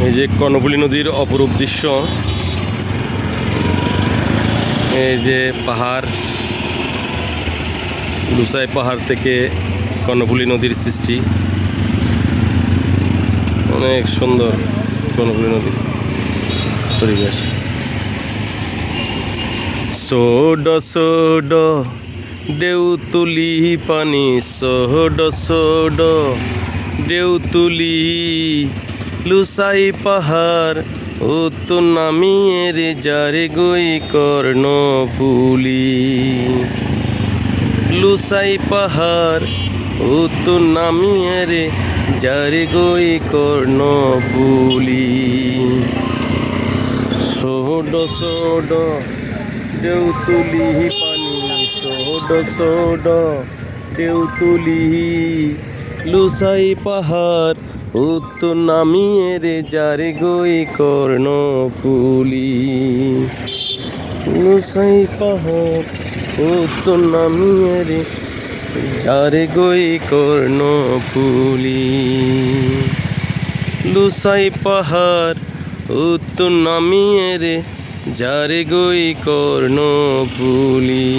এই যে কর্ণফুলী নদীর অপরূপ দৃশ্য। এই যে পাহাড়, লুসাই পাহাড় থেকে কর্ণফুলী নদীর সৃষ্টি। অনেক সুন্দর কর্ণফুলী নদীর পরিবেশ। সোড সোড ঢেউ তুলি পানি, সোড সোড ঢেউ তুলি লুসাই পাহাড় ও তো নামিয়ে রে যারে গই কর্ণফুলী। লুসাই পাহাড় ও তো নামিয়ে রে যারে গই কর্ণফুলী। সোড সোড ঢেউ তুলি পানি, সোড সোড ঢেউ তুলি লুসাই পাহাড় ও তো নামিয়ে রে যারে গই কর্ণফুলী। লুসাই পাহাড় ও তো নামিয়ে রে যারে গই কর্ণফুলী। লুসাই পাহাড় ও তো নামিয়ে রে যারে গই কর্ণফুলী।